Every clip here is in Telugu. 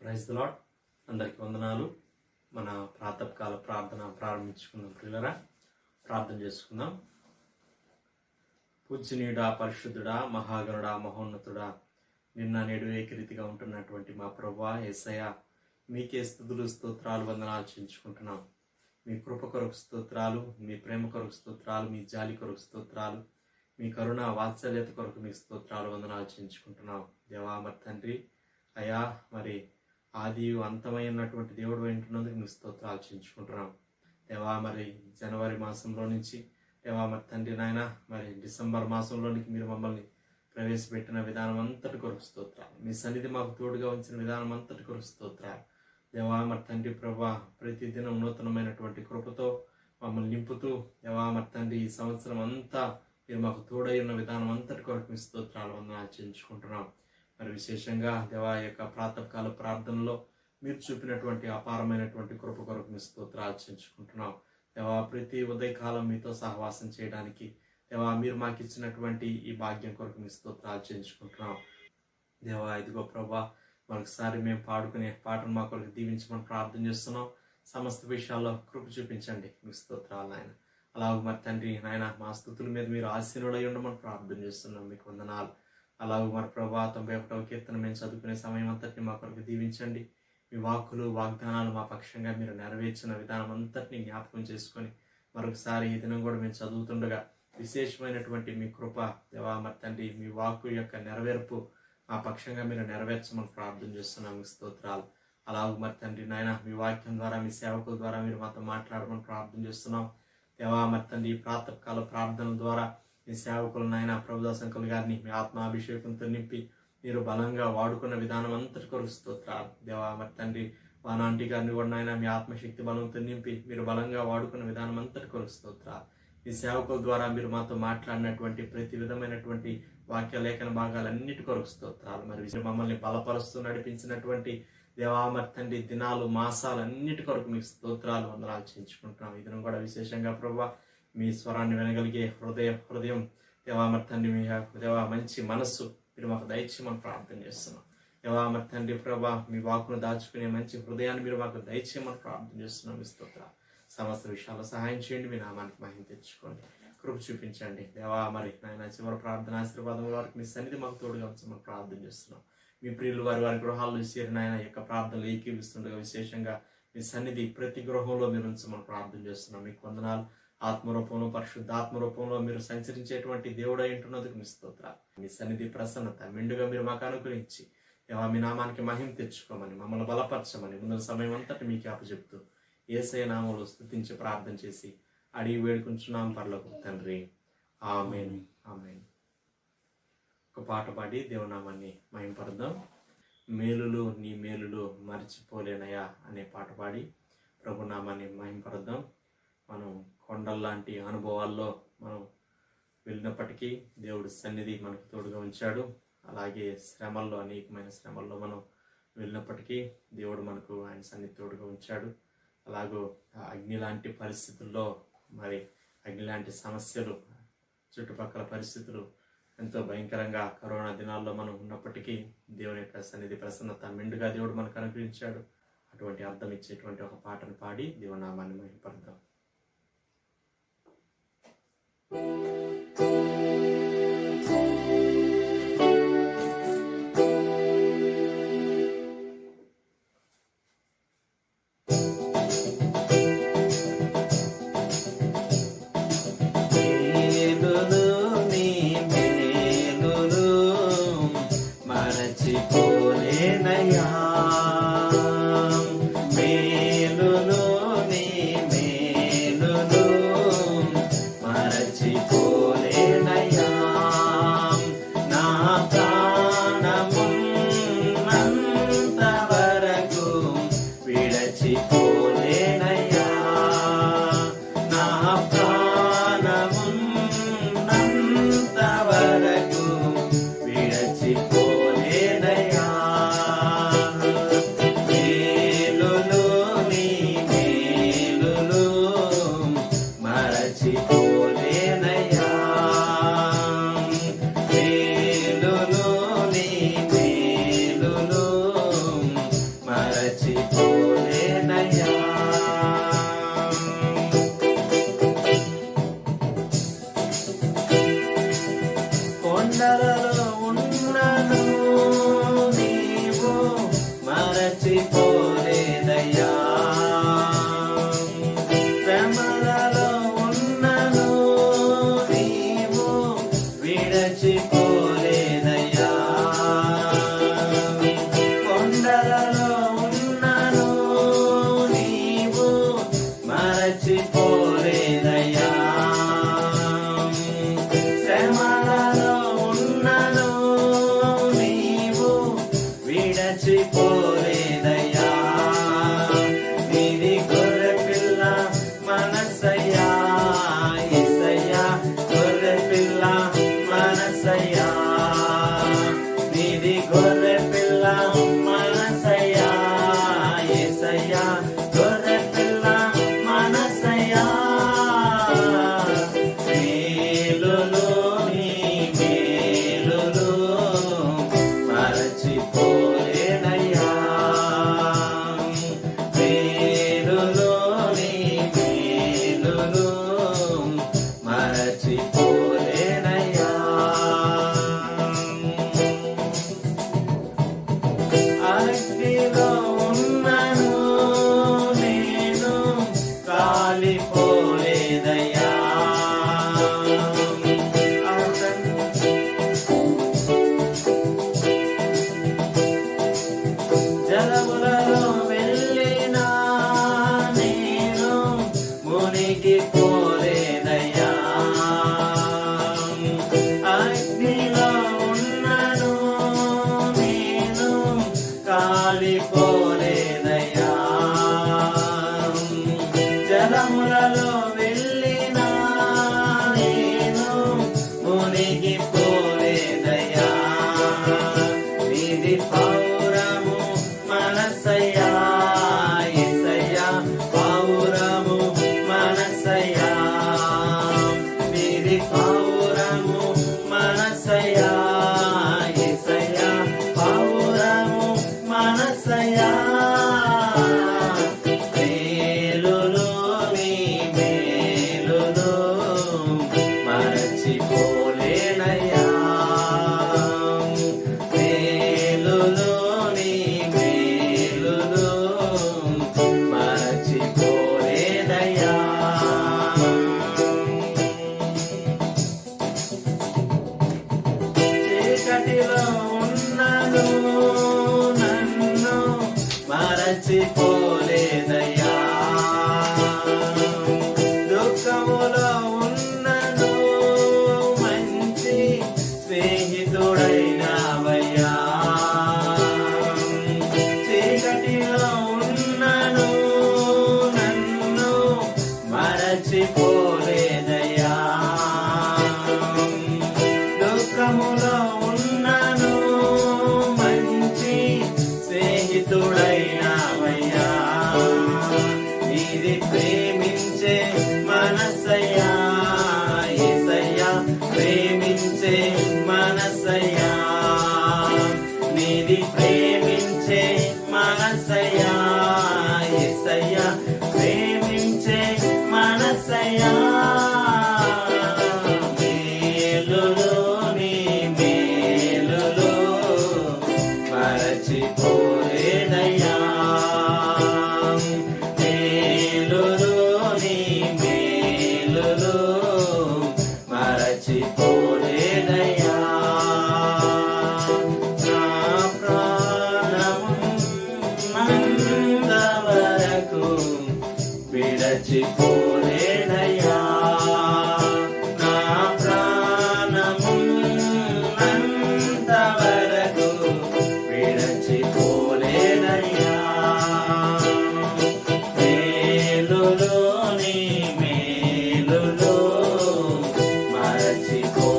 Praise the lord. అందరికీ వందనాలు. మన ప్రాతకాల ప్రార్థన ప్రారంభించుకుందాం. ప్రియులరా, ప్రార్థన చేసుకుందాం. పూజ్యనీయుడా, పరిశుద్ధుడా, మహాగణుడా, మహోన్నతుడా, నిన్న నేడు ఏకరీతిగా ఉంటున్నటువంటి మా ప్రభువా యేసయ్య, మీకే స్తుతులు స్తోత్రాలు వందనాలు చెల్లించుకుంటున్నాం. మీ కృప కొరకు స్తోత్రాలు, మీ ప్రేమ కొరకు స్తోత్రాలు, మీ జాలి కొరకు స్తోత్రాలు, మీ కరుణ వాత్సల్యత కొరకు మీ స్తోత్రాలు వందనాలు చెల్లించుకుంటున్నాం. దేవా మరి తండ్రి అయా, మరి ఆది అంతమైనటువంటి దేవుడు వింటున్నందుకు మీ స్తోత్రాలు చెల్లించుకుంటున్నాం. దేవా మరి జనవరి మాసంలో నుంచి దేవా మరి తండ్రి నాయన మరి డిసెంబర్ మాసంలోనికి మీరు మమ్మల్ని ప్రవేశపెట్టిన విధానం అంతటి కొరకు స్తోత్రాలు, మీ సన్నిధి మాకు తోడుగా ఉంచిన విధానం అంతటి కొరకు స్తోత్రాలు. దేవా మరి తండ్రి ప్రభా, ప్రతిదినం నూతనమైనటువంటి కృపతో మమ్మల్ని నింపుతూ దేవా మరి తండ్రి ఈ సంవత్సరం అంతా మీరు మాకు తోడై ఉన్న విధానం అంతటి కొరకు మీ స్తోత్రాలు వందనాలు చెల్లించుకుంటున్నాం. మరి విశేషంగా దేవా యొక్క ప్రాతకాల ప్రార్థనలో మీరు చూపినటువంటి అపారమైనటువంటి కృప కొరకు మీ స్తోత్రాలు చెల్లించుకుంటున్నాం. దేవా ప్రతి ఉదయకాలం మీతో సహవాసం చేయడానికి దేవా మీరు మాకు ఇచ్చినటువంటి ఈ భాగ్యం కొరకు మీ స్తోత్రాలు చెల్లించుకుంటున్నాం. దేవా ఇదిగో ప్రభా, మరొకసారి మేము పాడుకునే పాటను మా కొరకు దీవించమని ప్రార్థన చేస్తున్నాం. సమస్త విషయాల్లో కృప చూపించండి, మీ స్తోత్రాలు నాయన. అలాగే మరి తండ్రి నాయన మా స్తుతుల మీద మీరు ఆశీనుడై ఉండమని ప్రార్థన చేస్తున్నాం. మీకు వందనాలు. అలాగే మరి ప్రభా 91వ కీర్తన మేము చదువుకునే సమయం అంతటిని మా కొరకు దీవించండి. మీ వాక్కులు వాగ్దానాలు మా పక్షంగా మీరు నెరవేర్చిన విధానం అంతటిని జ్ఞాపకం చేసుకొని మరొకసారి ఈ దినం కూడా మేము చదువుతుండగా విశేషమైనటువంటి మీ కృప దేవా మరి తండ్రి మీ వాక్కు యొక్క నెరవేర్పు మా పక్షంగా మీరు నెరవేర్చమని ప్రార్థన చేస్తున్నాం. మీ స్తోత్రాలు. అలాగే మరి తండ్రి నాయన మీ వాక్యం ద్వారా మీ సేవకుల ద్వారా మీరు మాతో మాట్లాడమని ప్రార్థన చేస్తున్నాం. దేవా మరి తండ్రి ఈ ప్రాతకాల ప్రార్థనల ద్వారా మీ సేవకులు నాయన ప్రభుదాస్ అంకుల్ గారిని మీ ఆత్మాభిషేకంతో నింపి మీరు బలంగా వాడుకున్న విధానం అంతటి కొరకు స్తోత్రాలు. దేవా మరి తండ్రి వానాంటి గారిని కూడా నాయన మీ ఆత్మశక్తి బలంతో నింపి మీరు బలంగా వాడుకున్న విధానం అంతటి కొరకు స్తోత్రాలు. మీ సేవకుల ద్వారా మీరు మాతో మాట్లాడినటువంటి ప్రతి విధమైనటువంటి వాక్య లేఖన భాగాలన్నిటి కొరకు స్తోత్రాలు. మరి మమ్మల్ని బలపరుస్తూ నడిపించినటువంటి దేవా మరి తండ్రి దినాలు మాసాలు అన్నిటి కొరకు మీకు స్తోత్రాలు వందనాలు చేయించుకుంటున్నాం. ఈ దినం కూడా విశేషంగా ప్రభా మీ స్వరాన్ని వినగలిగే హృదయం దేవా మరి తండ్రి మీ దేవా మంచి మనస్సు మీరు మాకు దయచేయమని ప్రార్థన చేస్తున్నాం. దేవా మరి తండ్రి ప్రభా మీ వాక్కును దాచుకునే మంచి హృదయాన్ని మీరు మాకు దయచేయమని ప్రార్థన చేస్తున్నాం. మీ స్తోత్రాలు. సమస్త విషయాల్లో సహాయం చేయండి, మీ నామానికి మహిమ తెచ్చుకోండి, కృప చూపించండి. దేవా మరి నాయన చివరి ప్రార్థన ఆశీర్వాదం వారికి మీ సన్నిధి మాకు తోడుగా ఉంచమని ప్రార్థన చేస్తున్నాం. మీ ప్రియులు వారి గృహాల్లో చేరిన ఆయన యొక్క ప్రార్థనలు ఏకీవిస్తుండగా విశేషంగా మీ సన్నిధి ప్రతి గృహంలో మీరు ఉంచమని ప్రార్థన చేస్తున్నాం. మీకు వందనాలు. ఆత్మరూపంలో పరిశుద్ధాత్మ రూపంలో మీరు సంచరించేటువంటి దేవుడు ఉంటున్నందుకు మీ స్తోత్రాలు. మీ సన్నిధి ప్రసన్నత మెండుగా మీరు మాకు అనుగ్రహించి దేవా మీ నామానికి మహిమ తెచ్చుకోమని మమ్మల్ని బలపరచమని ముందు సమయం అంతటి మీకు అప్పచెప్తూ యేసయ్య నామములో స్తుతించి ప్రార్థన చేసి అడిగి వేడుకుంటున్నాం పరలోకపు తండ్రి. ఆమేన్. ఆమేన్. ఒక పాట పాడి దేవునామాన్ని మహిమపరుద్దాం. మేలులు నీ మేలులు మర్చిపోలేనయా అనే పాట పాడి ప్రభునామాన్ని మహిమపరుద్దాం. మనం కొండల్లాంటి అనుభవాల్లో మనం వెళ్ళినప్పటికీ దేవుడి సన్నిధి మనకు తోడుగా ఉంచాడు. అలాగే శ్రమల్లో అనేకమైన శ్రమల్లో మనం వెళ్ళినప్పటికీ దేవుడు మనకు ఆయన సన్నిధి తోడుగా ఉంచాడు. అలాగూ అగ్ని లాంటి పరిస్థితుల్లో మరి అగ్ని లాంటి సమస్యలు చుట్టుపక్కల పరిస్థితులు ఎంతో భయంకరంగా కరోనా దినాల్లో మనం ఉన్నప్పటికీ దేవుని యొక్క సన్నిధి ప్రసన్నత మెండుగా దేవుడు మనకు అనుగ్రహించాడు. అటువంటి అర్థం ఇచ్చేటువంటి ఒక పాటను పాడి దేవుని నామాన్ని మహిమపరుద్దాం. విడచిపోలేనయా మరచిపోలేదయ్యా. నీది గొర్రె పిల్ల మనసయ్యా యేసయ్యా, గొర్రె పిల్ల మనసయ్యా. నీది గొర్రె పిల్ల మనసయ్యా యేసయ్యా, గొర్రె పిల్ల మనసయ్యా. మేలులు నీ మేలులు మరచిపోలేనయ్యా. మేలులు నీ మేలులు మరచిపోలేనయ్యా. అగ్నిలో ఉన్నను నేను కాలిపోలేదయ్యా. జలములలో వెళ్ళినా నేను మునిగిపోలేదయ్యా. అగ్నిలో ఉన్నను నేను కాలిపోలేదయ్యా. జలములలో వెళ్ళినా నేను మునిగిపోలేదయ్యా. నీది పౌరము మనసయ్యా యేసయ్యా, పౌరము మనసయ్యా. నీది పౌరము మనసయ్యా యేసయ్యా, పౌరము మనసయ్యా. మేలులు నీ మేలులు మరచిపోలేనయ్యా. మేలులు నీ మేలులు మరచిపోలేనయ్యా. చీకటిలో ఉన్నను నన్ను మరచిపోలేదయ్యా. దుఃఖములో ఉన్నను మంచి స్నేహితుడైనావయ్యా. చీకటిలో ఉన్నను నన్ను మరచిపోలేదయ్యా. దుఃఖములో ఉన్నను మంచి స్నేహితుడైనావయ్యా. నీది ప్రేమించే మనసయ్యా యేసయ్యా, ప్రేమించే మనసయ్యా. నీది ప్రేమించే మనసయ్యా యేసయ్యా, ప్రేమించే మనసయ్యా. మేలులు నీ మేలులు మరచిపోలేదయ్యా. మేలులు నీ మేలులు మరచిపోలేదయ్యా. నా ప్రాణము నందవరకు విడచిపోలేదయ్యా. నా ప్రాణము నందవరకు విడచిపోలేదయ్యా. మేలులు నీ మేలులు మరచిపోలేదయ్యా.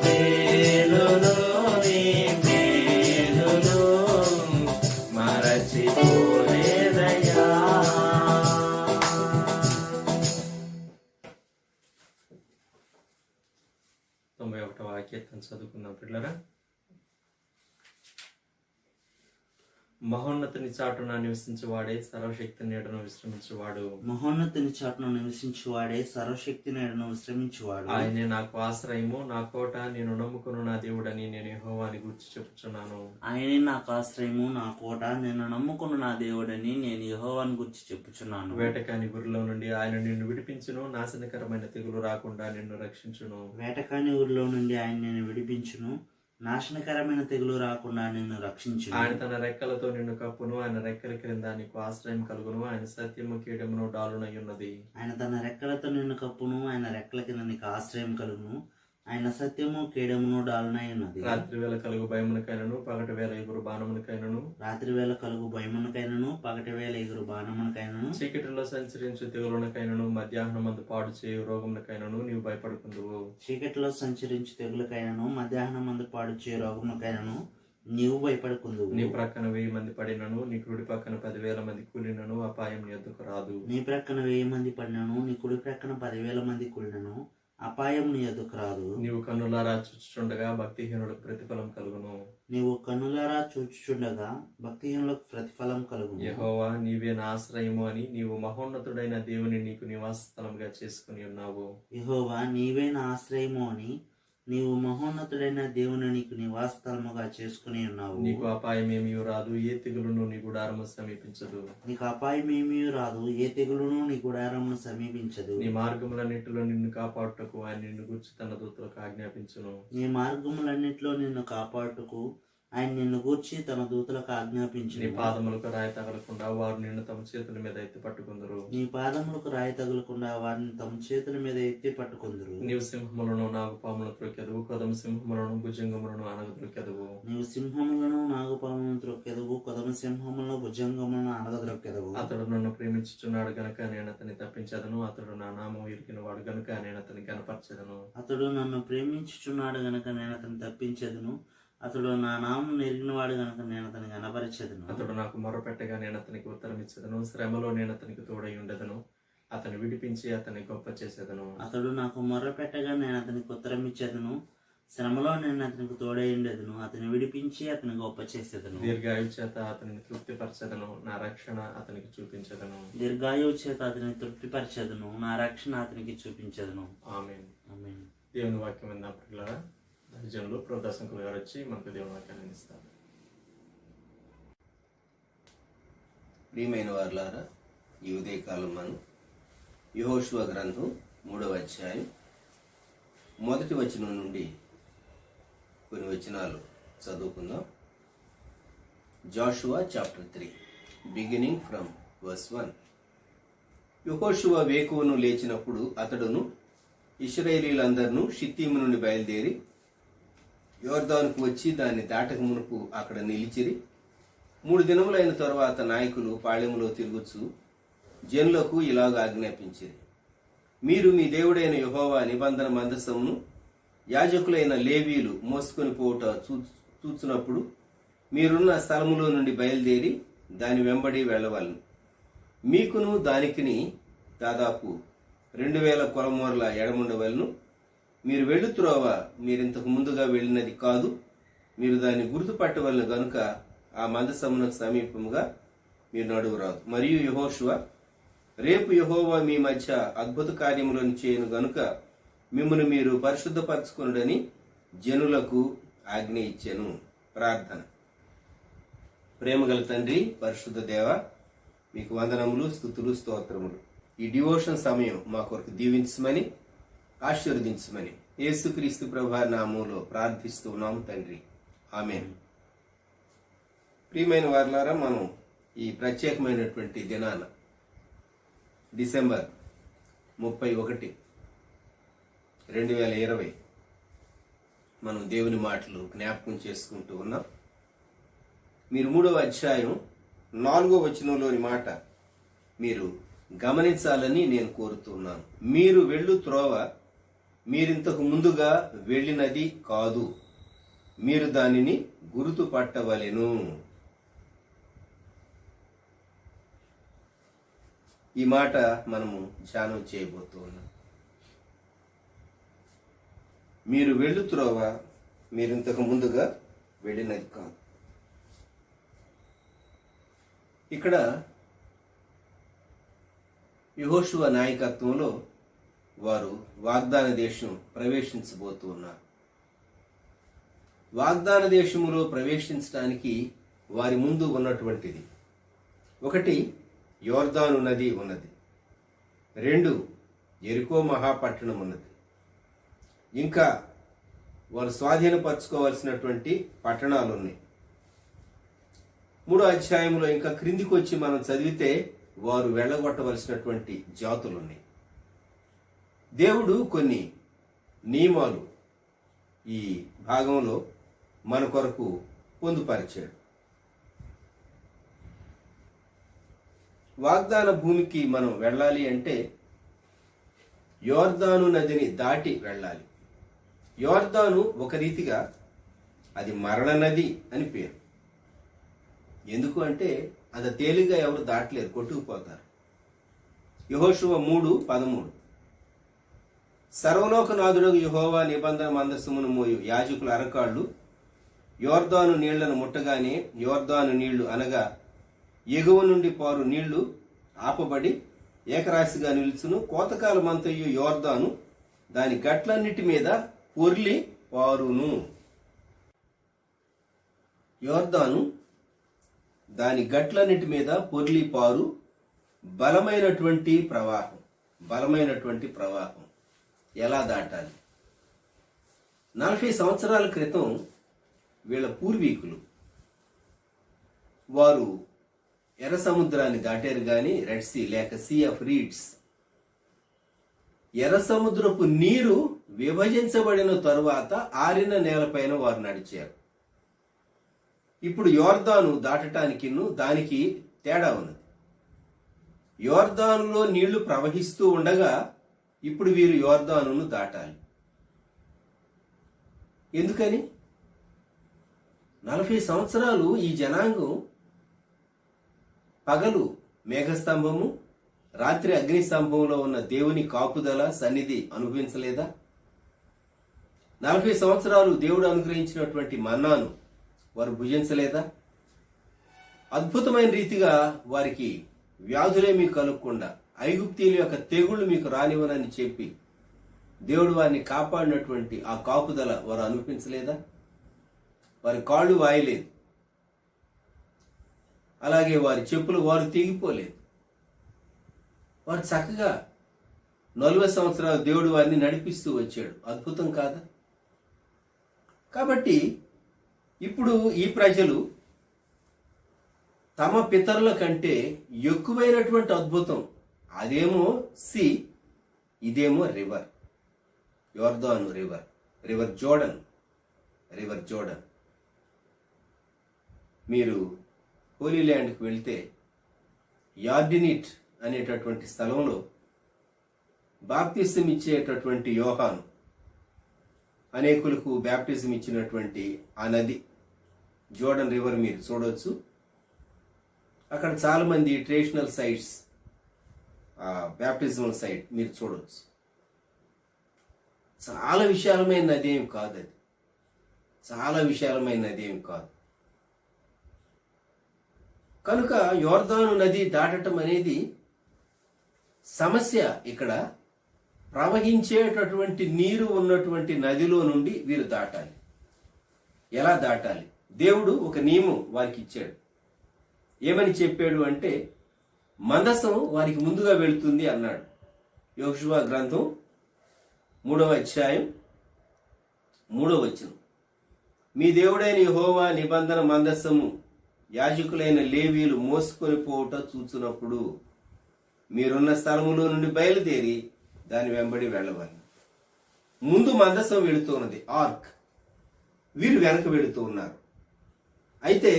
మేలులు నీ మేలులు మరచిపోలేదయ్యా. 91వ కీర్తన చదువుకుందాం పిల్లరా. మహోన్నతుని చాటున నివసించువాడే సర్వశక్తి నీడను విశ్రమించువాడు. మహోన్నతుని చాటును నివసించువాడే సర్వశక్తి నీడను విశ్రమించువాడు. ఆయనే నాకు ఆశ్రయము, నా కోట, నేను నమ్ముకును నా దేవుడని నేను యెహోవాని గూర్చి చెప్పుచున్నాను. ఆయనే నాకు ఆశ్రయము, నా కోట, నేను నమ్ముకున్న నా దేవుడని నేను యెహోవాని గురించి చెప్పుచున్నాను. వేటకాని గురిలో నుండి ఆయన నిన్ను విడిపించును, నాశనకరమైన తెగులు రాకుండా నిన్ను రక్షించును. వేటకాని ఊరిలో నుండి ఆయన నేను విడిపించును, నాశనకరమైన తెగులు రాకుండా నిన్ను రక్షించును. ఆయన తన రెక్కలతో నిన్ను కప్పును, ఆయన రెక్కల క్రింద నీకు ఆశ్రయం కలుగును. ఆయన సత్యము కీడమును డాలునై ఉన్నది. ఆయన తన రెక్కలతో నిన్ను కప్పును, ఆయన రెక్కల కింద నీకు ఆశ్రయం కలుగును. ఆయన సత్యము కేడమును డాలనై ఉన్నది. రాత్రి వేళ కలుగు భయమునకైనను పగటి వేళ ఎగురు బాణమునకైనను రాత్రి వేళ కలుగు భయమునకైనను పగటి వేళ ఎగురు బాణమునకైనను చీకటిలో సంచరించు తెగులునకైనను మధ్యాహ్నమందు పాడు చేయు రోగమునకైనను నీవు భయపడుకుందువు. చీకటిలో సంచరించు తెగులకైనను మధ్యాహ్నం మందు పాడు చే రోగమునకైనను నీవు భయపడుకుందువు. నీ ప్రక్కన 1000 మంది పడినను నీ కుడి పక్కన 10,000 మంది కూలినను అపాయం నీ యొద్దకు రాదు. నీ ప్రక్కన 1000 మంది పడినను నీ కుడి ప్రక్కన 10,000 మంది కూలినను అపాయం నీ ఎదుకు రాదు. నీవు కన్నులారా చూచుచుండగా భక్తిహీనులకు ప్రతిఫలం కలుగును. నీవు కన్నులారా చూచుచుండగా భక్తిహీనులకు ప్రతిఫలం కలుగును. యెహోవా నీవే నా ఆశ్రయము అని నీవు మహోన్నతుడైన దేవుని నీకు నివాస స్థలంగా చేసుకుని ఉన్నావు. యెహోవా నీవే నా ఆశ్రయము అని నీవు మహోన్నతుడైన దేవుని నీకు నివాసస్థలముగా చేసుకుని ఉన్నావు. నీకు అపాయం ఏమీ రాదు, ఏ తెగులును నీ గుడారము సమీపించదు. నీకు అపాయం ఏమీ రాదు, ఏ తెగులును నీ గుడారమును సమీపించదు. నీ మార్గములన్నిటిలో నిన్ను కాపాడుటకు ఆయన నిన్ను గూర్చి తన దూతలకు ఆజ్ఞాపించును. నీ మార్గములన్నిటిలో నిన్ను కాపాడుటకు ఆయన నిన్ను గూర్చి తన దూతలకు ఆజ్ఞాపించు. నీ పాదములకు రాయి తగలకుండా వారు నిన్ను తమ చేతుల మీద ఎత్తి పట్టుకుందరు. నీ పాదములకు రాయి తగలకుండా వారిని తమ చేతుల మీద ఎత్తి పట్టుకుందరు. నీవు సింహములను నాగుపాములను త్రొక్కెదవు, కొదమ సింహములను భుజంగములను అనగద్రొక్కెదవు. నీవు సింహములను నాగుపాములను త్రొక్కెదవు, కొదమ సింహములను భుజంగములను అనగద్రొక్కెదవు. అతడు నన్ను ప్రేమించుచున్నాడు గనుక నేను అతన్ని తప్పించదను, అతడు నా నామం ఎరిగిన వాడు గనుక నేను అతన్ని గనపరచెదను. అతడు నన్ను ప్రేమించుచున్నాడు గనుక నేను అతన్ని తప్పించదును, అతడు నా నామం ఎరిగిన వాడు గనుక నేను అతన్ని గనపరచెదను. అతడు నాకు మొరపెట్టగా నేను అతనికి ఉత్తరం ఇచ్చేదను, శ్రమలో నేను అతనికి తోడై ఉండదను, అతన్ని విడిపించి అతన్ని గొప్ప చేసేదను. అతడు నాకు మొర్రపెట్టగా నేను అతనికి ఉత్తరం ఇచ్చేదను, శ్రమలో నేను అతనికి తోడై ఉండేదను, అతన్ని విడిపించి అతని గొప్ప చేసేదను. దీర్ఘాయు చేత అతన్ని తృప్తిపరచదను, నా రక్షణ అతనికి చూపించదను. దీర్ఘాయువు చేత అతని తృప్తిపరచెదను, నా రక్షణ అతనికి చూపించదను. ఆమేన్. ఆమేన్. దేవుని వాక్యం విన్నప్పుడు దైవజనులు ప్రదర్శకులు గారు వచ్చి మనకు దేవుని వాక్యాన్ని అందిస్తారు. ప్రియమైన వారులారా, ఈ ఉదయకాలం మనం యెహోషువ గ్రంథం 3వ అధ్యాయం 1వ వచనం నుండి కొన్ని వచనాలు చదువుకుందాం. Joshua chapter 3 beginning from verse 1. యెహోషువ వేకువను లేచినప్పుడు అతడును ఇశ్రాయేలీయులందరినూ షిత్తీము నుండి బయలుదేరి యోర్దానుకు వచ్చి దాన్ని దాటక మునుపు అక్కడ నిలిచిరి. 3 దినములైన తరువాత నాయకులు పాళెములో తిరుగుచు జనులకు ఇలాగ ఆజ్ఞాపించిరి: మీరు మీ దేవుడైన యెహోవా నిబంధన మందసమును యాజకులైన లేవీలు మోసుకొని పోవుట చూచినప్పుడు మీరున్న స్థలములో నుండి బయలుదేరి దాని వెంబడి వెళ్ళవలను. మీకును దానికిని దాదాపు 2000 కొలమూరల ఎడముండవలను. మీరు వెళ్ళు త్రోవ మీరింతకు ముందుగా వెళ్ళినది కాదు, మీరు దాన్ని గుర్తుపట్టవలను గనుక ఆ మందసమునకు సమీపముగా మీరు నడువురాదు. మరియు యెహోషువ, రేపు యెహోవా మీ మధ్య అద్భుత కార్యములను చేయను గనుక మిమ్మల్ని మీరు పరిశుద్ధపరచుకొనుడని జనులకు ఆజ్ఞ ఇచ్చెను. ప్రార్థన. ప్రేమగల తండ్రి, పరిశుద్ధ దేవ, మీకు వందనములు, స్తుతులు, స్తోత్రములు. ఈ డివోషన్ సమయం మా కొరకు దీవించమని, ఆశీర్వదించమని యేసుక్రీస్తు ప్రభువారి నామములో ప్రార్థిస్తున్నాం తండ్రి. ఆమేన్. ప్రియమైన వారులారా, మనం ఈ ప్రత్యేకమైనటువంటి దినాన డిసెంబర్ 31, 2020 మనం దేవుని మాటలు జ్ఞాపకం చేసుకుంటూ ఉన్నాం. మీరు 3వ అధ్యాయం 4వ వచనంలోని మాట మీరు గమనించాలని నేను కోరుతున్నాను. మీరు వెళ్ళు త్రోవ మీరింతకు ముందుగా వెళ్ళినది కాదు, మీరు దానిని గుర్తుపట్టవలెను. ఈ మాట మనము ధ్యానం చేయబోతూ ఉన్నాం. మీరు వెళ్ళు త్రోవ మీరింతకు ముందుగా వెళ్ళినది కాదు. ఇక్కడ యెహోషువ నాయకత్వంలో వారు వాగ్దాన దేశం ప్రవేశించబోతూ ఉన్నారు. వాగ్దాన దేశములో ప్రవేశించడానికి వారి ముందు ఉన్నటువంటిది: 1, యోర్దాను నది ఉన్నది. 2, యెరికో మహాపట్టణం ఉన్నది. ఇంకా వారు స్వాధీనపరచుకోవాల్సినటువంటి పట్టణాలు ఉన్నాయి. 3వ అధ్యాయంలో ఇంకా క్రిందికి వచ్చి మనం చదివితే వారు వెళ్ళగొట్టవలసినటువంటి జాతులు ఉన్నాయి. దేవుడు కొన్ని నియమాలు ఈ భాగంలో మన కొరకు పొందుపరిచాడు. వాగ్దాన భూమికి మనం వెళ్ళాలి అంటే యోర్దాను నదిని దాటి వెళ్ళాలి. యోర్దాను ఒక రీతిగా అది మరణ నది అని పేరు. ఎందుకు అంటే అది తేలిగ్గా ఎవరు దాటలేరు, కొట్టుకుపోతారు. యెహోషువ 3:13 సర్వలోకనాథుడు యెహోవా నిబంధన మందసమును మోయు యాజకుల అరకాళ్ళు యోర్దాను నీళ్లను ముట్టగానే యోర్దాను నీళ్లు అనగా ఎగువ నుండి పారు నీళ్లు ఆపబడి ఏకరాశిగా నిలుచును. కోతకాలమంతయు యోర్దాను దాని గట్లన్నిటి మీద పొర్లి పారును. యోర్దాను దాని గట్లన్నిటి మీద పొర్లి పారు బలమైనటువంటి ప్రవాహం. ఎలా దాటాలి? 40 సంవత్సరాల క్రితం వీళ్ళ పూర్వీకులు వారు ఎర్ర సముద్రాన్ని దాటారు గాని రెడ్ సీ లేక సీ ఆఫ్ రీడ్స్. ఎర్ర సముద్రపు నీరు విభజించబడిన తరువాత ఆరిన నేలపైన వారు నడిచారు. ఇప్పుడు యోర్దాను దాటటానికి దానికి తేడా ఉన్నది. యోర్దానులో నీళ్లు ప్రవహిస్తూ ఉండగా ఇప్పుడు వీరు యోర్దానును దాటాలి. ఎందుకని? 40 సంవత్సరాలు ఈ జనాంగం పగలు మేఘస్తంభము, రాత్రి అగ్నిస్తంభంలో ఉన్న దేవుని కాపుదల సన్నిధి అనుభవించలేదా? 40 సంవత్సరాలు దేవుడు అనుగ్రహించినటువంటి మన్నాను వారు భుజించలేదా? అద్భుతమైన రీతిగా వారికి వ్యాధులే మీకు కలుగకుండా, ఐగుప్తీయుల యొక్క తెగుళ్లు మీకు రానివ్వనని చెప్పి దేవుడు వారిని కాపాడినటువంటి ఆ కాపుదల వారు అనుభవించలేదా? వారి కాళ్ళు వాయలేదు, అలాగే వారి చెప్పులు వారు తెగిపోలేదు. వారు చక్కగా 40 సంవత్సరాలు దేవుడు వారిని నడిపిస్తూ వచ్చాడు. అద్భుతం కాదా? కాబట్టి ఇప్పుడు ఈ ప్రజలు తమ పితరుల కంటే ఎక్కువైనటువంటి అద్భుతం, అదేమో సీ, ఇదేమో రివర్, యోర్దాను రివర్ జోర్డన్. మీరు హోలీ ల్యాండ్కి వెళ్తే యార్డినిట్ అనేటటువంటి స్థలంలో బాప్తిజం ఇచ్చేటటువంటి యోహాను అనేకులకు బ్యాప్టిజం ఇచ్చినటువంటి ఆ నది జోర్డన్ రివర్ మీరు చూడవచ్చు. అక్కడ చాలా మంది ట్రెడిషనల్ సైట్స్, బ్యాప్టిజమల్ సైట్ మీరు చూడవచ్చు. చాలా విశాలమైన నది ఏమి కాదు, అది చాలా విశాలమైన నది ఏమి కాదు. కనుక యోర్దాను నది దాటడం అనేది సమస్య. ఇక్కడ ప్రవహించేటటువంటి నీరు ఉన్నటువంటి నదిలో నుండి వీరు దాటాలి. ఎలా దాటాలి? దేవుడు ఒక నియమం వారికి ఇచ్చాడు. ఏమని చెప్పాడు అంటే, మందసం వారికి ముందుగా వెళుతుంది అన్నాడు. యెహోషువ గ్రంథం 3వ అధ్యాయం 3వ వచనం. మీ దేవుడైన యెహోవా నిబంధన మందసము యాజకులైన లేవీయులు మోసుకొని పోవుట చూచున్నప్పుడు మీరున్న స్థలములో నుండి బయలుదేరి దాని వెంబడి వెళ్ళవాలి. ముందు మందసం వెళుతున్నది, ఆర్క్. వీరు వెనక వెళుతూ ఉన్నారు. అయితే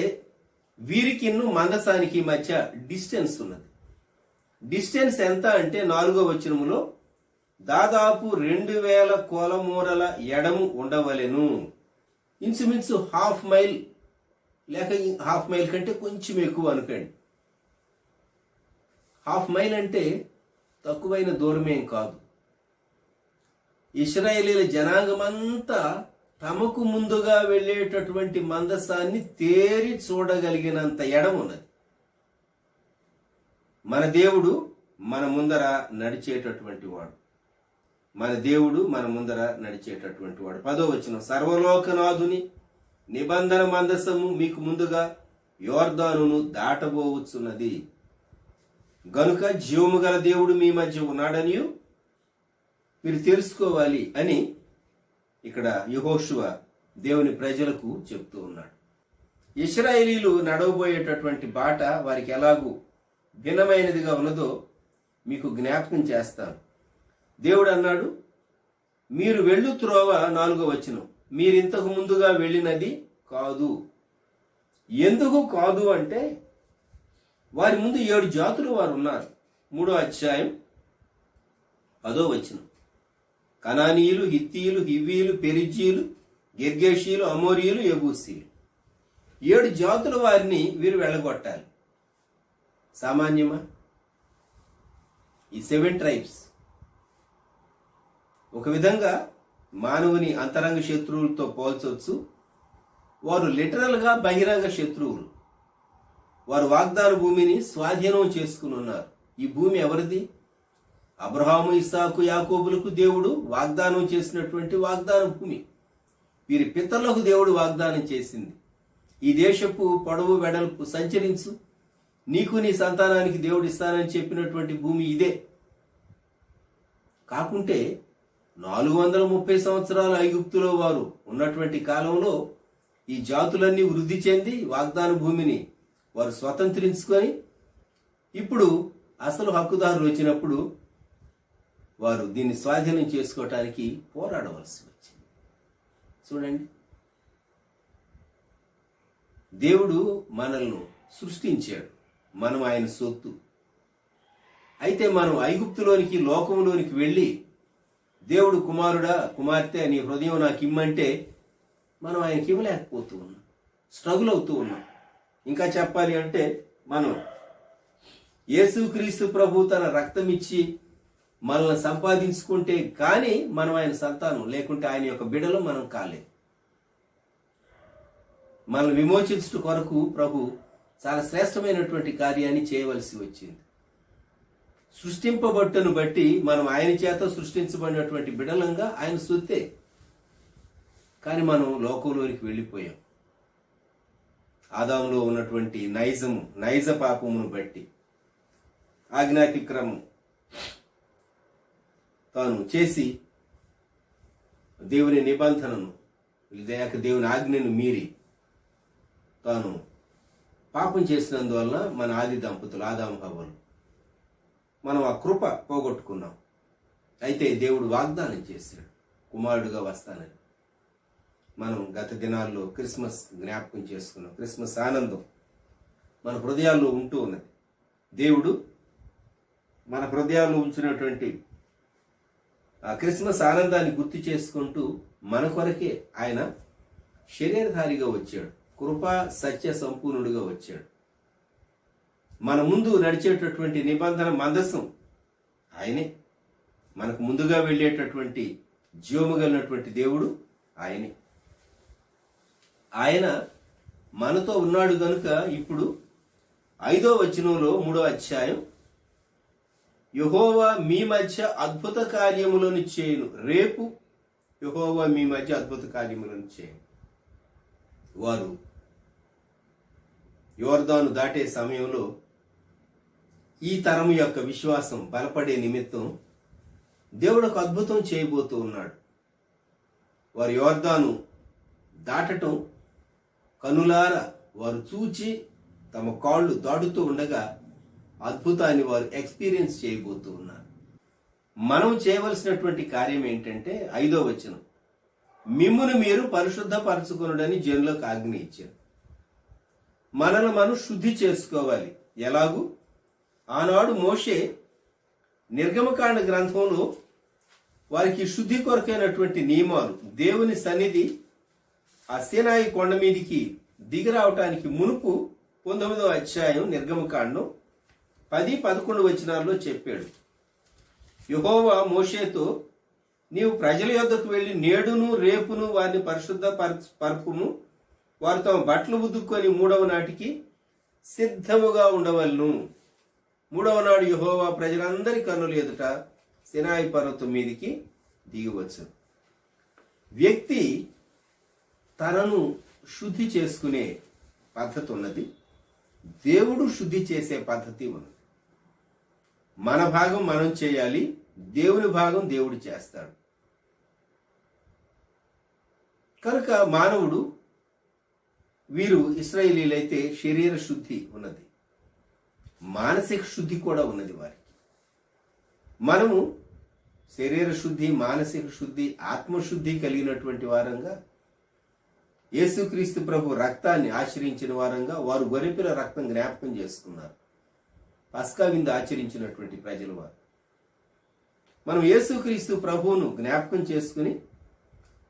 వీరికి మందసానికి మధ్య డిస్టెన్స్ ఉన్నది. డిస్టెన్స్ ఎంత అంటే 4వ వచనములో దాదాపు 2000 కొలమూరల ఎడము ఉండవలెను. ఇంచుమించు హాఫ్ మైల్ లేక హాఫ్ మైల్ కంటే కొంచెం ఎక్కువ అనుకోండి. హాఫ్ మైల్ అంటే తక్కువైన దూరమేం కాదు. ఇశ్రాయేలీల జనాంగమంతా తమకు ముందుగా వెళ్ళేటటువంటి మందసాన్ని తేరి చూడగలిగినంత ఎడం ఉన్నది. మన దేవుడు మన ముందర నడిచేటటువంటి వాడు. 10వ వచనం. సర్వలోకనాథుని నిబంధన మందసము మీకు ముందుగా యోర్దానును దాటబోవచ్చున్నది గనుక జీవము గల దేవుడు మీ మధ్య ఉన్నాడని మీరు తెలుసుకోవాలి అని ఇక్కడ యెహోషువ దేవుని ప్రజలకు చెప్తూ ఉన్నాడు. ఇశ్రాయేలీలు నడవబోయేటటువంటి బాట వారికి ఎలాగూ భిన్నమైనదిగా ఉన్నదో మీకు జ్ఞాపకం చేస్తాను. దేవుడు అన్నాడు, మీరు వెళ్ళు త్రోవ, 4వ వచనం, మీరింతకు ముందుగా వెళ్ళినది కాదు. ఎందుకు కాదు అంటే వారి ముందు 7 జాతులు వారు ఉన్నారు. 3వ అధ్యాయం 10వ వచనం. కనానీయులు, హిత్తీయులు, హివ్వీయులు, పెరిజ్జీయులు, గిర్గేషీయులు, అమోరీయులు, యెబూసీయులు. 7 జాతుల వారిని వీరు వెళ్ళగొట్టాలి. సామాన్యమా? ఈ 7 ట్రైబ్స్ ఒక విధంగా మానవుని అంతరంగ శత్రువులతో పోల్చవచ్చు. వారు లిటరల్గా బహిరంగ శత్రువులు. వారు వాగ్దాన భూమిని స్వాధీనం చేసుకుని ఉన్నారు. ఈ భూమి ఎవరిది? అబ్రహాము, ఇస్సాకు, యాకోబులకు దేవుడు వాగ్దానం చేసినటువంటి వాగ్దాన భూమి. వీరి పితరులకు దేవుడు వాగ్దానం చేసింది, ఈ దేశపు పొడవు వెడల్పు సంచరించు, నీకు నీ సంతానానికి దేవుడు ఇస్తానని చెప్పినటువంటి భూమి ఇదే. కాకుంటే 430 సంవత్సరాల ఐగుప్తులో వారు ఉన్నటువంటి కాలంలో ఈ జాతులన్నీ వృద్ధి చెంది వాగ్దాన భూమిని వారు స్వతంత్రించుకొని ఇప్పుడు అసలు హక్కుదారులు వచ్చినప్పుడు వారు దీన్ని స్వాధీనం చేసుకోవటానికి పోరాడవలసి వచ్చింది. చూడండి, దేవుడు మనల్ని సృష్టించాడు, మనం ఆయన సొత్తు. అయితే మనం ఐగుప్తులోనికి, లోకంలోనికి వెళ్ళి దేవుడు కుమారుడా, కుమార్తె, నీ హృదయం నాకు ఇమ్మంటే మనం ఆయనకి ఇవ్వలేకపోతూ ఉన్నాం, స్ట్రగుల్ అవుతూ ఉన్నాం. ఇంకా చెప్పాలి అంటే మనం యేసుక్రీస్తు ప్రభు తన రక్తం ఇచ్చి మనల్ని సంపాదించుకుంటే కానీ మనం ఆయన సంతానం, లేకుంటే ఆయన యొక్క బిడ్డలు మనం కాలేదు. మనల్ని విమోచించడం కొరకు ప్రభు చాలా శ్రేష్టమైనటువంటి కార్యాన్ని చేయవలసి వచ్చింది. సృష్టింపబట్టును బట్టి మనం ఆయన చేత సృష్టించబడినటువంటి బిడలంగా ఆయన సొత్తే. కానీ మనం లోకంలోనికి వెళ్ళిపోయాం. ఆదాములో ఉన్నటువంటి నైజ పాపమును బట్టి ఆజ్ఞాతిక్రమం తాను చేసి దేవుని నిబంధనను లేక దేవుని ఆజ్ఞను మీరి తాను పాపం చేసినందువల్ల మన ఆది దంపతులు ఆదాము హవ్వలు మనం ఆ కృప పోగొట్టుకున్నాం. అయితే దేవుడు వాగ్దానం చేశాడు, కుమారుడుగా వస్తానని. మనం గత దినాల్లో క్రిస్మస్ జ్ఞాపకం చేసుకున్నాం. క్రిస్మస్ ఆనందం మన హృదయాల్లో ఉంటూ ఉన్నది. దేవుడు మన హృదయాల్లో ఉంచినటువంటి ఆ క్రిస్మస్ ఆనందాన్ని గుర్తు చేసుకుంటూ మన కొరకే ఆయన శరీరధారిగా వచ్చాడు, కృపా సత్య సంపూర్ణుడిగా వచ్చాడు. మన ముందు నడిచేటటువంటి నిబంధన మందసం ఆయనే. మనకు ముందుగా వెళ్ళేటటువంటి జీవము కలిగినటువంటి దేవుడు ఆయనే. ఆయన మనతో ఉన్నాడు కనుక ఇప్పుడు 5వ వచనంలో 3వ అధ్యాయం, యెహోవా మీ మధ్య అద్భుత కార్యములను చేయును. రేపు యెహోవా మీ మధ్య అద్భుత కార్యములను చేయును. వారు యోర్దాను దాటే సమయంలో ఈ తరము యొక్క విశ్వాసం బలపడే నిమిత్తం దేవుడు ఒక అద్భుతం చేయబోతూ ఉన్నాడు. వారు యోర్దాను దాటటం కనులారా వారు చూచి తమ కాళ్ళు దాటుతూ ఉండగా అద్భుతాన్ని వారు ఎక్స్పీరియన్స్ చేయబోతూ ఉన్నారు. మనం చేయవలసినటువంటి కార్యం ఏంటంటే 5వ వచనం, మిమ్మును మీరు పరిశుద్ధపరచుకొనుడని జనులకు ఆజ్ఞ ఇచ్చారు. మనల్ని మనం శుద్ధి చేసుకోవాలి. ఎలాగూ ఆనాడు మోషే నిర్గమకాండ గ్రంథంలో వారికి శుద్ధి కొరకైనటువంటి నియమాలు, దేవుని సన్నిధి ఆ సీనాయి కొండ మీదికి దిగిరావటానికి మునుపు 19వ అధ్యాయం నిర్గమకాండం 10-11 వచనాల్లో చెప్పాడు. యెహోవా మోషేతో, నీవు ప్రజల యొద్దకు వెళ్ళి నేడును రేపును వారిని పరిశుద్ధ పరపుము, వారు తమ బట్టలు ఉదుక్కొని 3వ నాటికి సిద్ధముగా ఉండవలను. 3వ నాడు యెహోవా ప్రజలందరి కన్నుల ఎదుట సినాయి పర్వతం మీదికి దిగివచ్చు. వ్యక్తి తనను శుద్ధి చేసుకునే పద్ధతి ఉన్నది, దేవుడు శుద్ధి చేసే పద్ధతి ఉన్నది. మన భాగం మనం చేయాలి, దేవుని భాగం దేవుడు చేస్తాడు. కనుక మానవుడు, వీరు ఇశ్రాయేలీలైతే శరీర శుద్ధి ఉన్నది, మానసిక శుద్ధి కూడా ఉన్నది వారికి. మనము శరీర శుద్ధి, మానసిక శుద్ధి, ఆత్మశుద్ధి కలిగినటువంటి వారంగా యేసుక్రీస్తు ప్రభు రక్తాన్ని ఆచరించిన వారంగా వారు గొర్రెపిల్ల రక్తం జ్ఞాపకం చేసుకున్నారు. పస్కా విందు ఆచరించినటువంటి ప్రజలు వారు. మనం యేసుక్రీస్తు ప్రభువును జ్ఞాపకం చేసుకుని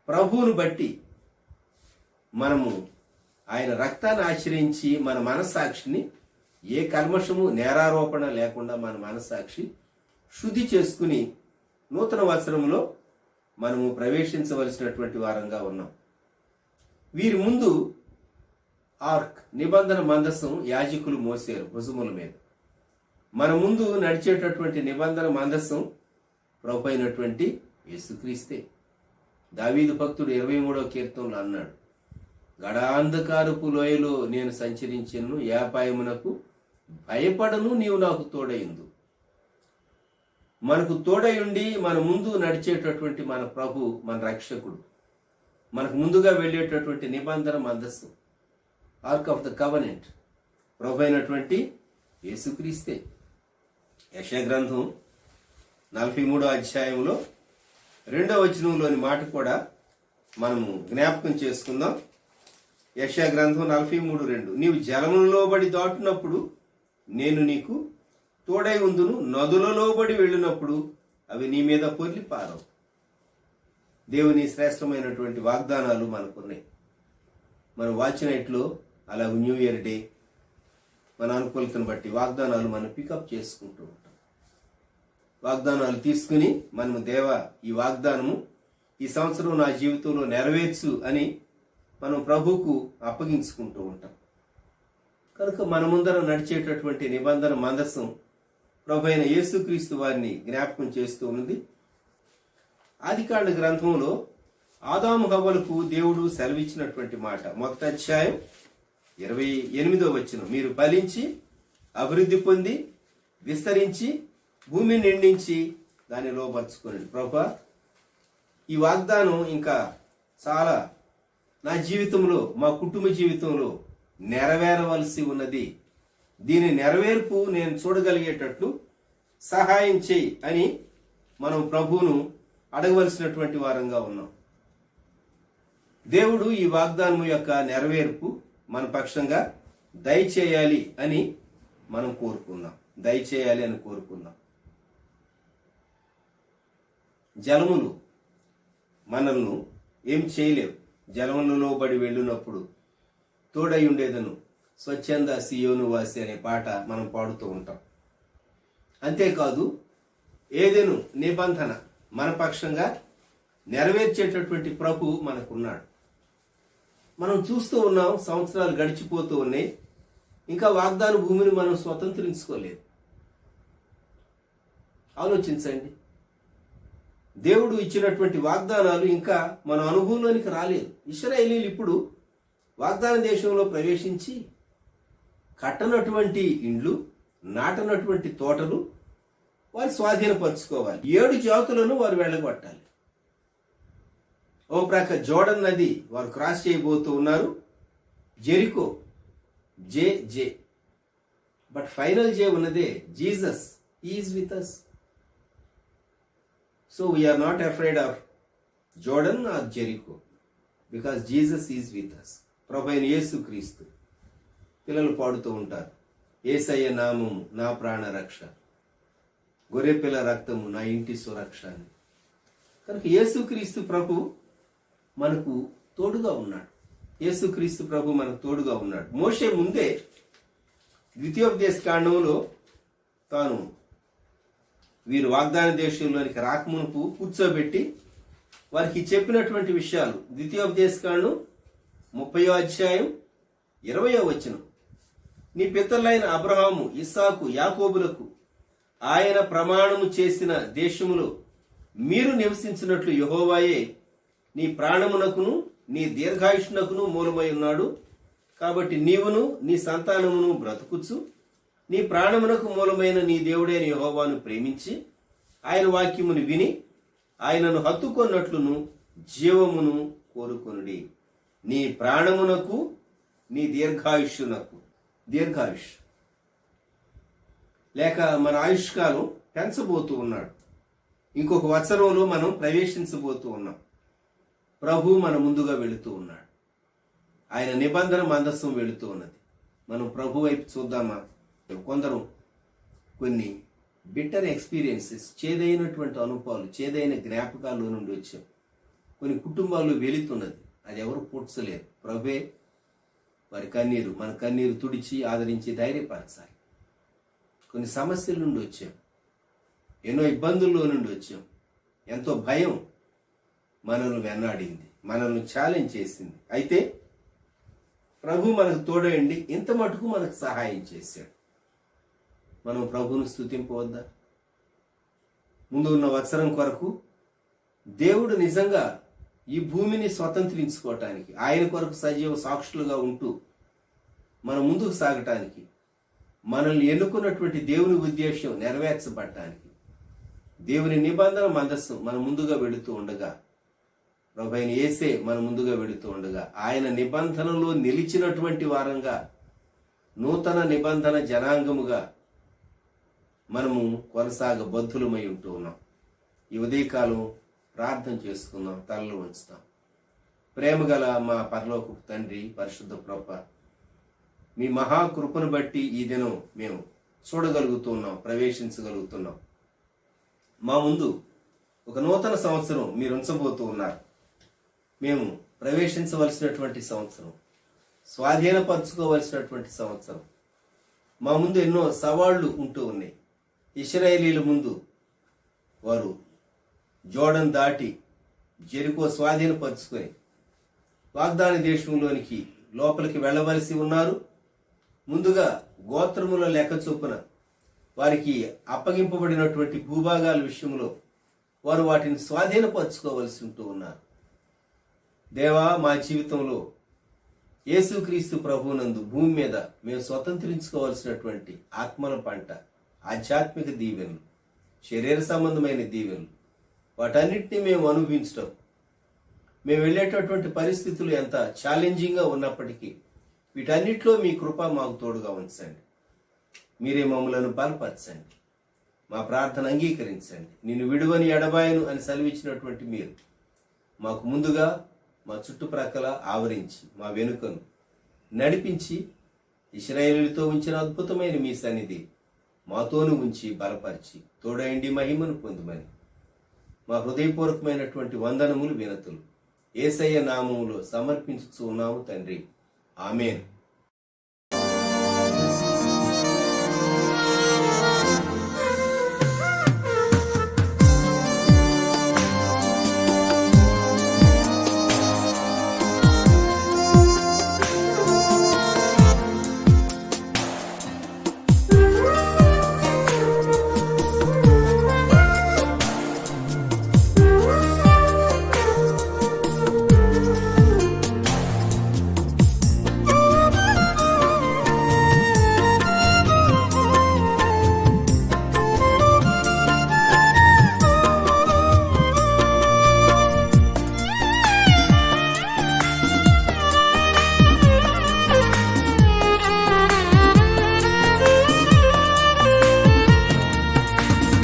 ప్రభువును బట్టి మనము ఆయన రక్తాన్ని ఆచరించి మన మనస్సాక్షిని ఏ కల్మషము నేరారోపణ లేకుండా మన మనస్సాక్షి శుద్ధి చేసుకుని నూతన వత్సరంలో మనము ప్రవేశించవలసినటువంటి వారంగా ఉన్నాం. వీరి ముందు ఆర్క్ నిబంధన మందసం యాజకులు మోసారు భుజముల మీద. మన ముందు నడిచేటటువంటి నిబంధన మందసం ప్రభు అయినటువంటి యేసుక్రీస్తే. దావీదు భక్తుడు 23వ కీర్తనలో అన్నాడు, గడాంధకారపు లోయలో నేను సంచరించెను, యాపాయమునకు భయపడను, నీవు నాకు తోడయిందు. మనకు తోడయుండి మన ముందు నడిచేటటువంటి మన ప్రభు, మన రక్షకుడు, మనకు ముందుగా వెళ్ళేటటువంటి నిబంధన మందస్సు, ఆర్క్ ఆఫ్ ద కవనెంట్ ప్రభు అయినటువంటి యేసుక్రీస్తే. యెషయా గ్రంథం 43వ అధ్యాయంలో 2వ వచనంలోని మాట కూడా మనము జ్ఞాపకం చేసుకుందాం. యెషయా గ్రంథం 43:2, నీవు జలములలో బడి దాటునప్పుడు నేను నీకు తోడై ఉందును, నదులలో బడి వెళ్ళినప్పుడు అవి నీ మీద పొర్లి పారవు. దేవుని శ్రేష్టమైనటువంటి వాగ్దానాలు మనకున్నాయి. మనం వాచ్ నైట్లో అలాగే న్యూ ఇయర్ డే మన అనుకూలతను బట్టి వాగ్దానాలు మనం పికప్ చేసుకుంటూ ఉంటాం. వాగ్దానాలు తీసుకుని మనము దేవా ఈ వాగ్దానము ఈ సంవత్సరం నా జీవితంలో నెరవేర్చు అని మనం ప్రభువుకు అప్పగించుకుంటూ ఉంటాం. కనుక మన ముందర నడిచేటటువంటి నిబంధన మందసం ప్రభు అయిన యేసుక్రీస్తు వారిని జ్ఞాపకం చేస్తూ ఉన్నది. ఆదికాండ గ్రంథంలో ఆదాము హవ్వలకు దేవుడు సెలవిచ్చినటువంటి మాట, 1వ అధ్యాయం 28వ వచనం, మీరు ఫలించి అభివృద్ధి పొంది విస్తరించి భూమిని నిండించి దాన్ని లోపరుచుకోండి. ప్రభా, ఈ వాగ్దానం ఇంకా చాలా నా జీవితంలో, మా కుటుంబ జీవితంలో నెరవేరవలసి ఉన్నది. దీని నెరవేర్పు నేను చూడగలిగేటట్లు సహాయం చేయి అని మనం ప్రభువును అడగవలసినటువంటి వారంగా ఉన్నాం. దేవుడు ఈ వాగ్దానం యొక్క నెరవేర్పు మన పక్షంగా దయచేయాలి అని మనం కోరుకుందాం. దయచేయాలి అని కోరుకుందాం. జలములు మనల్ని ఏం చేయలేవు. జలములలో బడి వెళ్ళినప్పుడు తోడై ఉండేదను స్వచ్ఛంద సియోను వాసి అనే పాట మనం పాడుతూ ఉంటాం. అంతేకాదు ఏదెను నిబంధన మన పక్షంగా నెరవేర్చేటటువంటి ప్రభు మనకున్నాడు. మనం చూస్తూ ఉన్నాం, సంవత్సరాలు గడిచిపోతూ ఉన్నాయి, ఇంకా వాగ్దాన భూమిని మనం స్వతంత్రించుకోలేదు. ఆలోచించండి, దేవుడు ఇచ్చినటువంటి వాగ్దానాలు ఇంకా మన అనుభవంలోనికి రాలేదు. ఇశ్రాయేలీలు ఇప్పుడు వాగ్దాన దేశంలో ప్రవేశించి కట్టనటువంటి ఇండ్లు, నాటనటువంటి తోటలు వారు స్వాధీనపరచుకోవాలి. 7 జాతులను వారు వెళ్ళగొట్టాలి. ఓ ప్రక్క జోర్డన్ నది వారు క్రాస్ చేయబోతూ ఉన్నారు. జెరికో జే బట్ ఫైనల్ జే ఉన్నదే Jesus is with us. So we are not afraid of Jordan or Jericho because Jesus is with us. ప్రభు అయిన యేసుక్రీస్తు. పిల్లలు పాడుతూ ఉంటారు, యేసయ్య నామము నా ప్రాణ రక్ష, గొర్రెపిల్ల రక్తము నా ఇంటి సురక్ష అని. కనుక యేసుక్రీస్తు ప్రభు మనకు తోడుగా ఉన్నాడు. యేసుక్రీస్తు ప్రభు మనకు తోడుగా ఉన్నాడు. మోషే ముందే ద్వితీయోపదేశ కాండంలో తాను వీరు వాగ్దాన దేశంలోనికి రాకమునుపు కూర్చోబెట్టి వారికి చెప్పినటువంటి విషయాలు. ద్వితీయోపదేశ కాండం 30వ అధ్యాయం 20వ వచనం, నీ పితరులైన అబ్రహాము, ఇస్సాకు, యాకోబులకు ఆయన ప్రమాణము చేసిన దేశములో మీరు నివసించినట్లు యెహోవాయే నీ ప్రాణమునకును నీ దీర్ఘాయుష్నకును మూలమై ఉన్నాడు. కాబట్టి నీవును నీ సంతానమును బ్రతుకుచు నీ ప్రాణమునకు మూలమైన నీ దేవుడైన యెహోవాను ప్రేమించి ఆయన వాక్యమును విని ఆయనను హత్తుకొన్నట్లును జీవమును కోరుకొనుడి. నీ ప్రాణమునకు నీ దీర్ఘాయుష్నకు, దీర్ఘాయుష్ లేక మన ఆయుష్కాలం పెంచబోతూ ఉన్నాడు. ఇంకొక వత్సరంలో మనం ప్రవేశించబోతూ ఉన్నాం. ప్రభు మన ముందుగా వెళుతూ ఉన్నాడు. ఆయన నిబంధన మందస్సం వెళుతూ ఉన్నది. మనం ప్రభు వైపు చూద్దామా? కొందరు కొన్ని బిట్టర్ ఎక్స్పీరియన్సెస్, చేదైనటువంటి అనుభవాలు, చేదైన జ్ఞాపకాల్లో నుండి వచ్చాం. కొన్ని కుటుంబాల్లో వెళుతున్నది, అది ఎవరు పూడ్చలేరు. ప్రభువే వారి కన్నీరు, మన కన్నీరు తుడిచి ఆదరించి ధైర్యపరచాలి. కొన్ని సమస్యల నుండి వచ్చాం, ఎన్నో ఇబ్బందుల్లో నుండి వచ్చాం. ఎంతో భయం మనల్ని వెన్నాడింది, మనల్ని ఛాలెంజ్ చేసింది. అయితే ప్రభు మనకు తోడయండి ఇంత మటుకు మనకు సహాయం చేశాడు. మనం ప్రభువును స్తుతింపవద్దా? ముందు ఉన్న వత్సరం కొరకు దేవుడు నిజంగా ఈ భూమిని స్వతంత్రించుకోవటానికి, ఆయన కొరకు సజీవ సాక్షులుగా ఉంటూ మన ముందుకు సాగటానికి, మనల్ని ఎన్నుకున్నటువంటి దేవుని ఉద్దేశం నెరవేర్చబడటానికి, దేవుని నిబంధన మందస్సు మన ముందుగా వెళుతూ ఉండగా, ప్రభువైన యేసే మన ముందుగా వెళుతూ ఉండగా, ఆయన నిబంధనలో నిలిచినటువంటి వారంగా, నూతన నిబంధన జనాంగముగా మనము కొనసాగబద్ధులమై ఉంటూ ఉన్నాం. ఈ ఉదయకాలం ప్రార్థన చేసుకుందాం, తలలు ఉంచుతాం. ప్రేమగల మా పరలోకపు తండ్రి, పరిశుద్ధ ప్రభువా, మీ మహాకృపను బట్టి ఈ దినం మేము చూడగలుగుతున్నాం, ప్రవేశించగలుగుతున్నాం. మా ముందు ఒక నూతన సంవత్సరం మీరు ఉంచబోతూ ఉన్నారు. మేము ప్రవేశించవలసినటువంటి సంవత్సరం, స్వాధీనపరచుకోవలసినటువంటి సంవత్సరం. మా ముందు ఎన్నో సవాళ్లు ఉంటూ ఉన్నాయి. ఇశ్రాయేలీల ముందు వారు జోర్డన్ దాటి జెరికో స్వాధీనపరుచుకొని వాగ్దాన దేశంలోనికి లోపలికి వెళ్ళవలసి ఉన్నారు. ముందుగా గోత్రముల లెక్క చొప్పున వారికి అప్పగింపబడినటువంటి భూభాగాల విషయంలో వారు వాటిని స్వాధీనపరచుకోవలసి ఉంటూ ఉన్నారు. దేవా, మా జీవితంలో యేసుక్రీస్తు ప్రభువునందు భూమి మీద మేము స్వతంత్రించుకోవాల్సినటువంటి ఆత్మల పంట, ఆధ్యాత్మిక దీవెనలు, శరీర సంబంధమైన దీవెనలు, వాటన్నిటినీ మేము అనుభవించడం, మేము వెళ్ళేటటువంటి పరిస్థితులు ఎంత ఛాలెంజింగ్గా ఉన్నప్పటికీ వీటన్నిటిలో మీ కృప మాకు తోడుగా ఉంచండి. మీరే మమ్మలను బలపరచండి, మా ప్రార్థన అంగీకరించండి. నిన్ను విడువని ఎడబాయను అని సెలవిచ్చినటువంటి మీరు మాకు ముందుగా మా చుట్టుప్రక్కల ఆవరించి, మా వెనుకను నడిపించి, ఇశ్రాయేలుతో ఉంచిన అద్భుతమైన మీ సన్నిధి మాతోను ఉంచి బలపరిచి తోడైండి మహిమను పొందుమని మా హృదయపూర్వకమైనటువంటి వందనములు, వినతులు యేసయ్య నామములో సమర్పించుచు ఉన్నాము తండ్రి. ఆమేన్.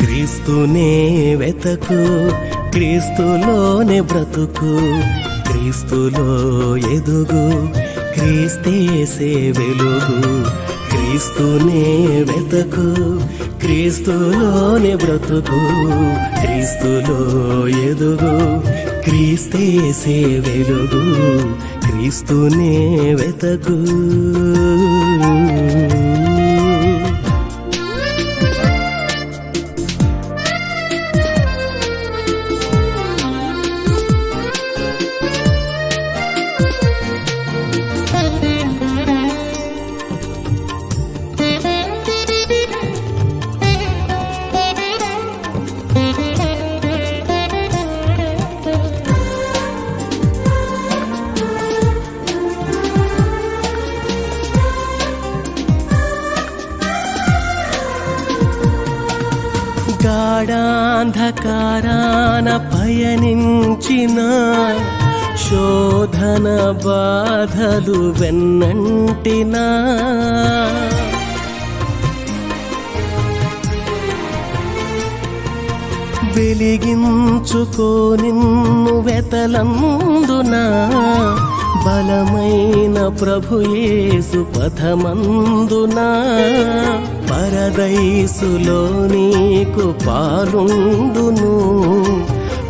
క్రీస్తునే వెతకు, క్రీస్తులోనే బ్రతుకు, క్రీస్తులో ఎదుగు, క్రీస్తేసే వెలుగు. క్రీస్తునే వెతకు, క్రీస్తులోనే బ్రతుకు, క్రీస్తులో ఎదుగు, క్రీస్తేసే వెలుగు. క్రీస్తునే వెతకు. గాఢాంధకారాన పయనించిన, శోధన బాధలు వెన్నంటినా, వెలిగించుకో నిన్ను వెతలందున, బలమైన ప్రభుయేసు పథమందున పరదైసులో నీకు పాలుండును,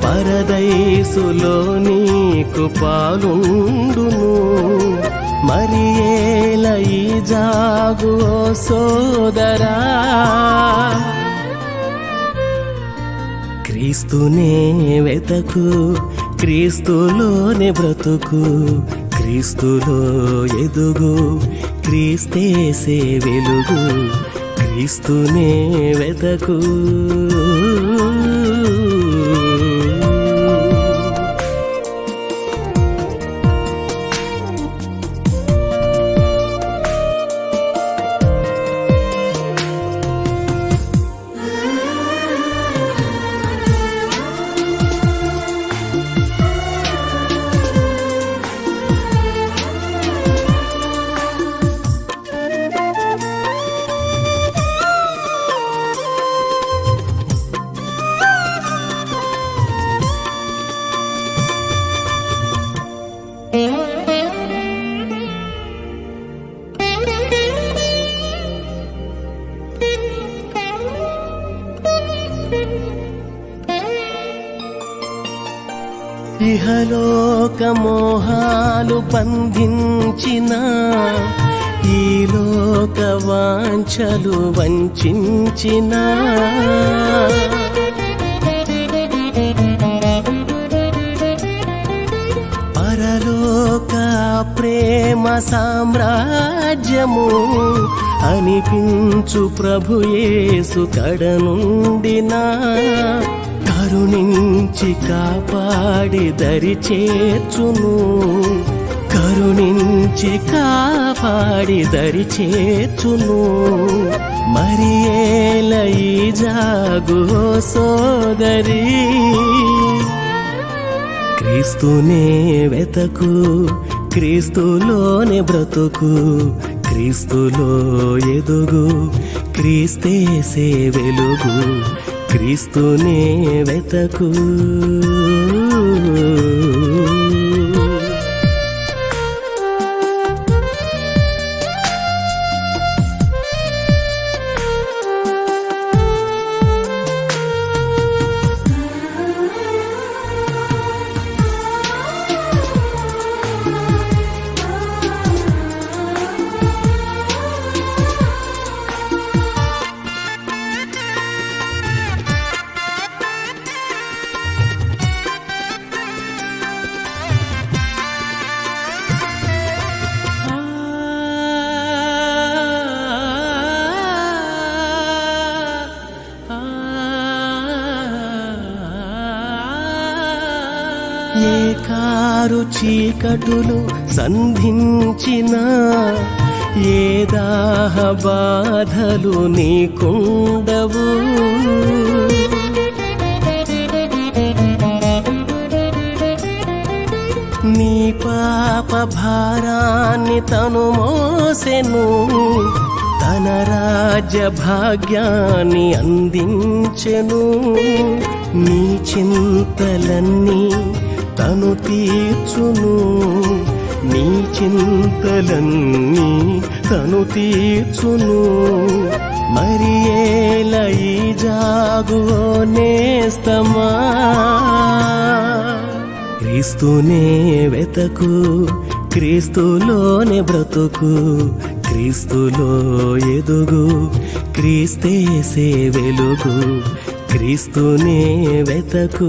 పరదైసులో నీకు పాలుండును. మరి ఏల ఈ జాగు ఓ సోదరా, క్రీస్తునే వెతకు, క్రీస్తులోనే బ్రతుకు, క్రీస్తులో ఎదుగు, క్రీస్తేసే వెలుగు, క్రీస్తునే వెతకు. ఇహలోక మోహాలు బంధించిన, ఈ లోక వాంఛలు వంచిన, పరలోక ప్రేమ సామ్రాజ్యము అనిపించు ప్రభుయేసు కడనుండినా, కరుణించి కాపాడి దరి చేర్చును, కరుణించి కాపాడి దరి చేర్చును. మరి ఏల ఈ జాగు ఓ సోదరి, క్రీస్తునే వెతకు, క్రీస్తులోనే బ్రతుకు, క్రీస్తులో ఎదుగు, క్రీస్తేసే వెలుగు, క్రీస్తునే వెతకు. ఏ కారు చీకటులు సంధించిన, ఏ దాహ బాధలు నీకుండవు, నీ పాప భారాన్ని తను మోసెను, తన రాజ్య భాగ్యాన్ని అందించెను. నీ చింతలన్నీ తను తీర్చును, నీ చింతలన్నీ తను తీర్చును. మరి ఏల ఈ జాగు ఓ నేస్తమా, క్రీస్తునే వెతకు, క్రీస్తులోనే బ్రతుకు, క్రీస్తులో ఎదుగు, క్రీస్తేసే వెలుగు, క్రీస్తునే వెతకు.